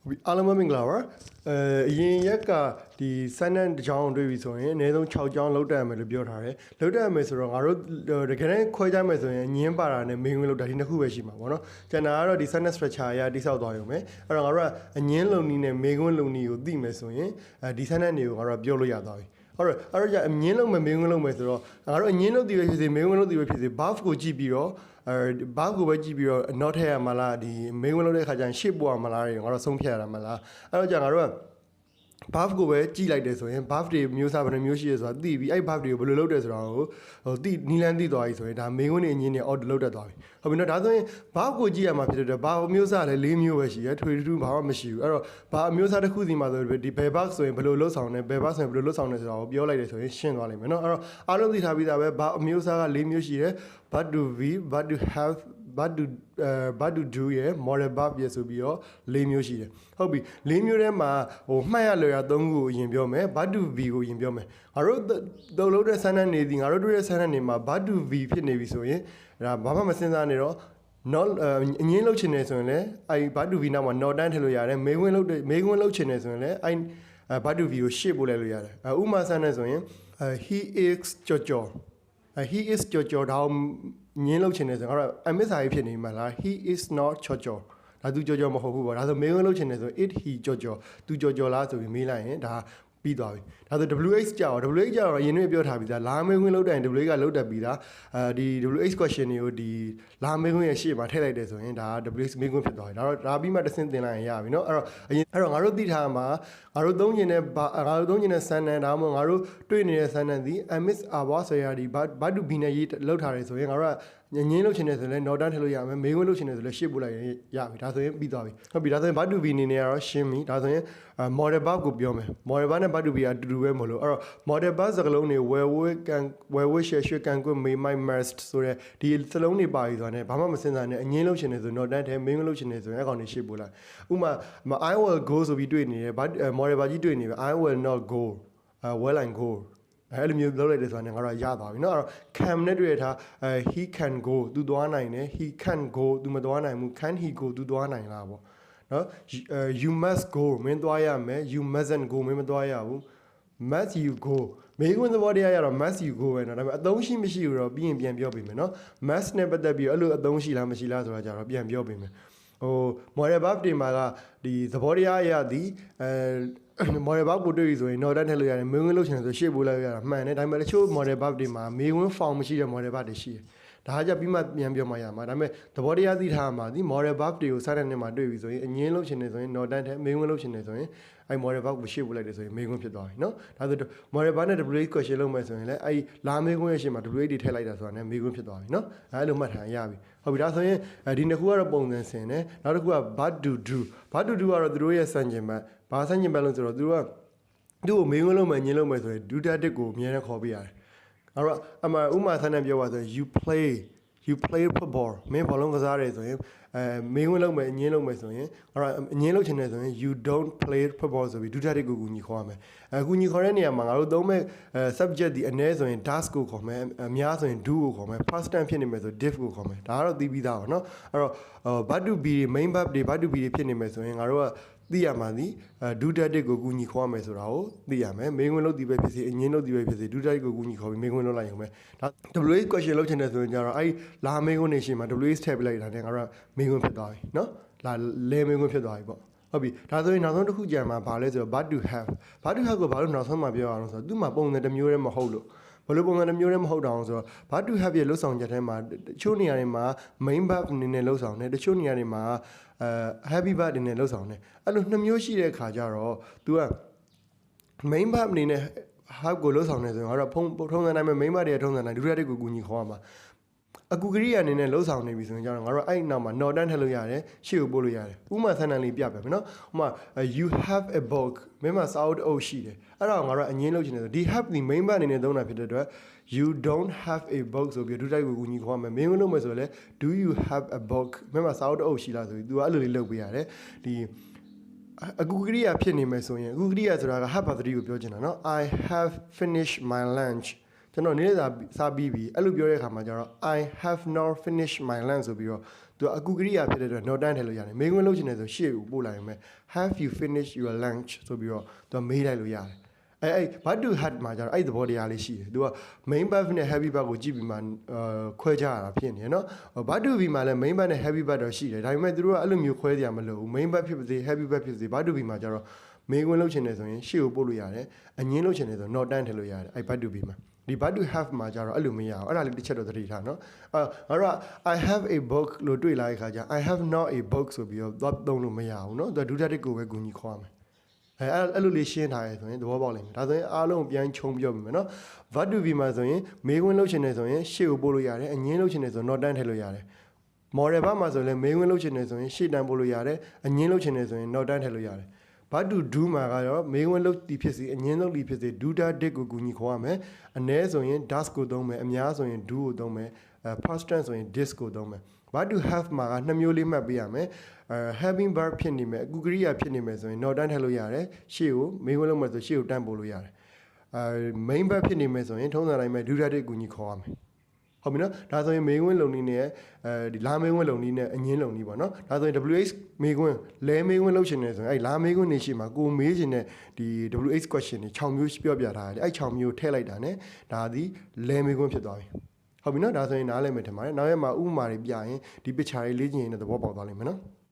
အားလုံးပဲမင်္ဂလာပါအရင်ရက်ကဒီစမ်းတန်းတစ်ချောင်းတွေ့ပြီဆိုရင်အနည်းဆုံး6ချောင်းလောက်တက်ရမယ်လို့ပြောထားတယ်လောက်တက်ရမယ်ဆိုတော့ငါတို့တကယ်တမ်းခွဲခြားမယ်ဆိုရင်ညင်းပါတာနဲ့မင်းဝင်လောက်တာဒီနှစ်ခုပဲရှိမှာပေါ့နော်ကျန်တာကတော့ဒီစမ်းတန်း structure အရာတိဆောက်သွားရုံပဲအဲ့တော့ငါတို့ကအညင်းလုံနီးနဲ့မင်းဝင်လုံနီးကိုသိမယ်ဆိုရင်ဒီစမ်းတန်းတွေကိုငါတို့ပြောလို့ရသွားပြီအဲ့တော့ကြာအငင်းလုံးမယ်မင်းဝင်လုံးမယ်ဆိုတော့ငါတို့အငင်းလုံးတည်ပဲဖြစ်စေမင်းဝင်လုံးတည်ပဲဖြစ်စေ buff ကိုကြည့်ပြီးတော့buff ကိုပဲကြည့်ပြီးတော့ not ထည့်ရမလားဒီမင်းဝင်လုံးတဲ့ခါကျရင် shape ပေါ်ရမလားတွေငါတို့ဆုံးဖြတ်ရတာမလားအဲ့တော့ကြာငါတို့က buff ကိုပဲကြည့်လိုက်တယ်ဆိုရင် buff တွေမျိုးစားဘယ်နှမျိုးရှိရဲဆိုတာသိပြီးအဲ့ buff တွေကိုဘယ်လိုလုပ်တယ်ဆိုတာကိုသိနီလန်းသိသွားပြီဆိုရင်ဒါမင်းဝင်နေအငင်းနေ order လုပ်တတ်သွားပြီဟုတ်ပြီနော်ဒါဆိုရင် buff ကိုကြည့်ရမှာဖြစ်တဲ့အတွက် buff မျိုးစားလည်း၄မျိုးပဲရှိရဲထွေထူးဘာမှမရှိဘူးအဲ့တော့ဘာအမျိုးစားတစ်ခုစီမှာဆိုဒီ bell buff ဆိုရင်ဘယ်လိုလုပ်ဆောင်လဲ bell buff ဆိုရင်ဘယ်လိုလုပ်ဆောင်လဲဆိုတာကိုပြောလိုက်တယ်ဆိုရင်ရှင်းသွားလိမ့်မယ်နော်အဲ့တော့အားလုံးသိထားပြီးသားပဲ buff အမျိုးစားက၄မျိုးရှိတယ် but to be but to have but to do ရဲ့ model verb ရဲ့ဆိုပြီးတော့၄မျိုးရှိတယ်ဟုတ်ပြီ၄မျိုးထဲမှာမှတ်ရလွယ်ရ၃ခုကိုအရင်ပြောမယ် but to be ကိုအရင်ပြောမယ်ငါတို့သုံးလို့တဲ့ sentence တွေဒီငါတို့တွေ့တဲ့ sentence တွေမှာ but to be ဖြစ်နေပြီဆိုရင်ဒါဘာမှမစဉ်းစားနေတော့ not အငင်းလုပ်ချင်တယ်ဆိုရင်လည်းအဲ့ but to be နောက်မှာ not တန်းထည့်လို့ရတယ်မေးခွန်းလုပ်ချင်တယ်ဆိုရင်လည်းအဲ့ but to be ကိုရှေ့ပို့လိုက်လို့ရတယ်ဥပမာ sentence ဆိုရင် he is ကြော်ကြော် he is ကြော်ကြော်ဒါညင်းလုပ်ချင်တယ်ဆိုတော့အမစ်စာရေးဖြစ်နေမှာလား he is not ကြော်ကြော်ဒါသူကြော်ကြော်မဟုတ်ဘူးပေါ့ဒါဆိုမေးခွန်းလုပ်ချင်တယ်ဆို it he ကြော်ကြော်သူကြော်ကြော်လားဆိုပြီးမေးလိုက်ရင်ဒါပြီးသွားပြီဒါဆို WH ကြောက် WH ကြောက်တော့အရင်ကပြောထားပြီးသားလာမေးခွန်းလုပ်တိုင်း WH ကလုပ်တတ်ပြီးသားဒီ WH question တွေကိုဒီလာမေးခွန်းရဲ့ရှေ့မှာထည့်လိုက်တယ်ဆိုရင်ဒါ WH မေးခွန်းဖြစ်သွားပြီဒါပြီးမှတစ်ဆင့်တင်လိုက်ရင်ရပြီเนาะအဲ့တော့ငါတို့သိထားမှာငါတို့သုံးကျင်တဲ့စမ်းတန်းဒါမှမဟုတ်ငါတို့တွေ့နေတဲ့စမ်းတန်းဒီ miss our ဆိုရဒီ but to be နဲ့ရေးလောက်ထားတယ်ဆိုရင်ငါတို့ကညင်းလုပ်ချင်တယ်ဆိုရင်လည်း not တန်းထည့်လို့ရမယ်မေးခွန်းလုပ်ချင်တယ်ဆိုလည်းရှေ့ပို့လိုက်ရင်ရပြီဒါဆိုရင်ပြီးသွားပြီဟုတ်ပြီဒါဆိုရင် but to be အနေနဲ့ကတော့ရှင်းပြီဒါဆိုရင် model verb ကိုပြောမယ် model verb နဲ့ but to be အတူတူပဲမလို့အဲ့တော့ model verb စကားလုံးတွေ where share can go may my must ဆိုတဲ့ဒီစလုံးတွေပါပြီဆိုတာနဲ့ဘာမှမစဉ်းစားနဲ့အငင်းလုပ်ချင်တယ်ဆို not တန်းထဲမေးခွန်းလုပ်ချင်တယ်ဆိုရင်အကောင်တွေရှေ့ပို့လိုက်ဥပမာ I will go ဆိုပြီးတွေ့နေတယ် but model verb ကြီးတွေ့နေပြီ I will not go will I goအဲ့လိုမျိုးလုပ်လိုက်တယ်ဆိုတာနဲ့ငါတို့ရသွားပြီเนาะအဲ့တော့ can နဲ့တွေ့ထားhe can go သူသွားနိုင်တယ် he can go သူမသွားနိုင်ဘူး can he go သူသွားနိုင်လားပေါ့เนาะyou must go မင်းသွားရမယ် you mustn't go မင်းမသွားရဘူး must you go မေးခွန်းသဘောတရားရတော့ must you go ပဲเนาะဒါပေမဲ့အသုံးရှိမရှိဘူးတော့ပြီးရင်ပြန်ပြောပေးမယ်เนาะ must နဲ့ပတ်သက်ပြီးအဲ့လိုအသုံးရှိလားမရှိလားဆိုတာကြတော့ပြန်ပြောပေးမယ်model verb တွေမှာကဒီသဘောတရားအရသည်model verb ကိုတွေ့ပြီဆိုရင် not တန်းထည့်လို့ရတယ်မေးခွန်းလုပ်ချင်တယ်ဆိုရှေ့ပို့လိုက်ရတာမှန်တယ်ဒါပေမဲ့တချို့ model verb တွေမှာမေးခွန်း form မရှိတဲ့ model verb တွေရှိတယ်ဒါကြပြီးမှပြန်ပြောမှရမှာဒါပေမဲ့သဘောတရားသိထားမှာဒီ model verb တွေကိုစတဲ့နေ့မှာတွေ့ပြီဆိုရင်အငင်းလုပ်ချင်တယ်ဆိုရင် not တန်းထည့်မေးခွန်းလုပ်ချင်တယ်ဆိုရင်အဲ့ model verb ကိုရှေ့ပို့လိုက်တယ်ဆိုရင်မေးခွန်းဖြစ်သွားပြီเนาะဒါဆို model verb နဲ့ WH question လုပ်မယ်ဆိုရင်လည်းအဲ့လာမေးခွန်းရဲ့ရှေ့မှာ WH တွေထည့်လိုက်တာဆိုတာနဲ့မေးခွန်းဖြစ်သွားပြီเนาะအဲ့လိုမှတ်ထားရပြီဟုတ်ပြီဒါဆိုရင်ဒီနှစ်ခုကတော့ပုံစံဆင်တယ်နောက်တစ်ခုက but to do ကတော့သူတို့ရဲ့စံချိန်မှာဘာစံချိန်ပဲလို့ဆိုတော့သူတို့ကသူ့ကိုမေးခွန်းလုပ်မယ်ညင်းလုပ်မယ်ဆိုရင် do that ကိုအမြဲတမ်းခေါ်ပေးရတယ်အဲ့တော့အမှဥမာဆန်းနဲ့ပြောပါဆိုရင် you play football မင်းဘောလုံးကစားတယ်ဆိုရင်မေးခွန်းလုပ်မယ်ညင်းလုပ်မယ်ဆိုရင်အဲ့တော့ညင်းလုပ်ချင်တယ်ဆိုရင် you don't play football ဆိုပြီး do that ကိုကူညီခေါ်ရမယ်ကူညီခေါ်တဲ့နေရာမှာငါတို့သုံးမဲ့ subject ဒီအနည်းဆိုရင် does ကိုခေါ်မယ်အများဆိုရင် do ကိုခေါ်မယ် past tense ဖြစ်နေမယ်ဆို did ကိုခေါ်မယ်ဒါကတော့သိပြီးသားပါเนาะအဲ့တော့ but to be main verb တွေ but to be တွေဖြစ်နေမယ်ဆိုရင်ငါတို့ကသိရမှာဒီ do that ကိုကူညီခေါ်ရမယ်ဆိုတာကိုသိရမယ်မေးခွန်းလုပ်ဒီပဲဖြစ်စေအငင်းလုပ်ဒီပဲဖြစ်စေ do that ကိုကူညီခေါ်ပြီးမေးခွန်းလုပ်လိုက်ရုံပဲဒါ WH question လုပ်ချင်တယ်ဆိုရင်ကြတော့အဲ့လာမေးခွန်းနေရှိမှာ WH ထည့်ပေးလိုက်တာနဲ့ငါတို့မေးခွန်းဖြစ်သွားပြီเนาะလာလဲမေးခွန်းဖြစ်သွားပြီပေါ့ဟုတ်ပြီဒါဆိုရင်နောက်ဆုံးတစ်ခုကြံမှာဗာလဲဆိုတော့ but to have ကိုဘာလို့နောက်ဆုံးမှပြောရအောင်ဆိုတော့သူ့မှာပုံစံတစ်မျိုးတည်းမဟုတ်လို့ဘလို့ပုံစံတစ်မျိုးတည်းမဟုတ်တော့ဆိုတော့ but to have ရဲ့လှုပ်ဆောင်ချက်ထဲမှာတချို့နေရာတွေမှာ main verb အနေနဲ့လှုပ်ဆောင်တယ်တချို့နေရာတွေမှာheavy verb အနေနဲ့လှုပ်ဆောင်တယ်အဲ့လိုနှစ်မျိုးရှိတဲ့ခါကျတော့ तू က main verb အနေနဲ့ have ကိုလှုပ်ဆောင်နေဆိုရင်ငါတို့ထုံးစံတိုင်းပဲ main verb တွေထုံးစံတိုင်းဒုတိယတစ်ကိုကူညီခေါ်ရမှာအကူကရိယာအနေနဲ့လှုပ်ဆောင်နေပြီဆိုရင်ကျတော့ငါတို့အဲ့နောက်မှာ not တန်းထည့်လို့ရတယ်ရှေ့ကိုပို့လို့ရတယ်ဥမာဆန်းတန်းလေးပြပြမယ်နော်ဥမာ you have a book မင်းမှာစာအုပ်အုပ်ရှိတယ်အဲ့တော့ငါတို့အငင်းလုပ်ချင်တယ်ဆိုဒီ have ဒီ main verb အနေနဲ့သုံးတာဖြစ်တဲ့အတွက် you don't have a book ဆိုပြီးဒုတိယကိုကူညီခေါ်ရမယ်မင်းလုပ်မယ်ဆိုရင်လည်း do you have a book မင်းမှာစာအုပ်အုပ်ရှိလားဆိုပြီး तू ကအဲ့လိုလေးလုပ်ပေးရတယ်ဒီအကူကရိယာဖြစ်နေမယ်ဆိုရင်အကူကရိယာဆိုတာက have ပါတိကိုပြောချင်တာနော် I have finished my lunch ကျွန်တော်နေ့စာပြီးပြီအဲ့လိုပြောတဲ့အခါမှာကျတော့ I have not finished my lunch ဆိုပြီးတော့သူအခုကရိယာဖြစ်တဲ့အတွက် not done ထည့်လို့ရတယ်မေးခွန်းလုပ်ချင်တယ်ဆိုရှေ့ကိုပို့လိုက်ရမယ် have you finished your lunch ဆိုပြီးတော့သူမေးလိုက်လို့ရတယ်အဲ့ what do had မှာကျတော့အဲ့သဘောတရားလေးရှိတယ်သူက main verb နဲ့ heavy verb ကိုကြည့်ပြီးမှခွဲခြားရတာဖြစ်နေရနော် what do be မှာလည်း main verb နဲ့ heavy verb တော့ရှိတယ်ဒါပေမဲ့သူတို့ကအဲ့လိုမျိုးခွဲကြရမလို့ main verb ဖြစ်ပါစေ heavy verb ဖြစ်ပါစေ what do be မှာကျတော့မေးခွန်းလုပ်ချင်တယ်ဆိုရင်ရှေ့ကိုပို့လို့ရတယ်အငင်းလုပ်ချင်တယ်ဆို not done ထည့်လို့ရတယ်အဲ့ what do be မှာဒီ what do have မှာကျတော့အဲ့လိုမရအောင်အဲ့ဒါလေးတစ်ချက်တော့သတိထားနော်ငါတို့က I have a book လို့တွေ့လာတဲ့ခါကျ I have not a book ဆိုပြီးတော့သုံးလို့မရဘူးနော်သူဒုတိယတစ်ကိုပဲဂုဏ်ကြီးခေါ်ရမယ်အဲ့လိုလေးရှင်းထားရဲဆိုရင်သဘောပေါက်လိမ့်မယ်ဒါဆိုရင်အားလုံးပြန်ခြုံပြောပြီမယ်နော် what do be မှာဆိုရင်မေးခွန်းလုပ်ချင်တယ်ဆိုရင်ရှေ့ကိုပို့လို့ရတယ်အငင်းလုပ်ချင်တယ်ဆို not done ထည့်လို့ရတယ် model ဘာမှာဆိုရင်မေးခွန်းလုပ်ချင်တယ်ဆိုရင်ရှေ့တန်းပို့လို့ရတယ်အငင်းလုပ်ချင်တယ်ဆိုရင် not done ထည့်လို့ရတယ်what to do မှာကတော့မေးခွန်းလုပ်တီဖြစ်စီအငင်းလုပ်တီဖြစ်စီ do that did ကိုကူညီခေါ်ရမယ်အ ਨੇ ဆိုရင် does ကိုသုံးမယ်အများဆိုရင် do ကိုသုံးမယ်past tense ဆိုရင် did ကိုသုံးမယ် what to have မှာကနှစ်မျိုးလေးမှတ်ပေးရမယ် having verb ဖြစ်နေမယ်အခုကရိယာဖြစ်နေမယ်ဆိုရင် not done ထည့်လို့ရတယ်ရှေ့ကိုမေးခွန်းလုပ်မယ်ဆိုရှေ့ကိုတန်းပို့လို့ရတယ်main verb ဖြစ်နေမယ်ဆိုရင်ထုံးစံတိုင်းပဲ do that did ကူညီခေါ်ရမယ်ဟုတ်ပြီနော်ဒါဆိုရင်မေးခွန်းလုံနည်းနဲ့ဒီလာမေးခွန်းလုံနည်းနဲ့အငင်းလုံနည်းပေါ့နော်ဒါဆိုရင် WH မေးခွန်းလဲမေးခွန်းလုပ်ရှင်နေဆိုရင်အဲ့လာမေးခွန်းနေရှိမှာကိုမေးရှင်တဲ့ဒီ WH question တွေ6မျိုးပြောပြထားတယ်အဲ့6မျိုးထည့်လိုက်တာ ਨੇ ဒါသည်လဲမေးခွန်းဖြစ်သွားပြီဟုတ်ပြီနော်ဒါဆိုရင်နားလည်မယ်ထင်ပါတယ်နောက်ရက်မှာဥပမာတွေပြရင်ဒီ picture တွေလေ့ကျင့်ရင်သဘောပေါက်သွားလိမ့်မယ်နော်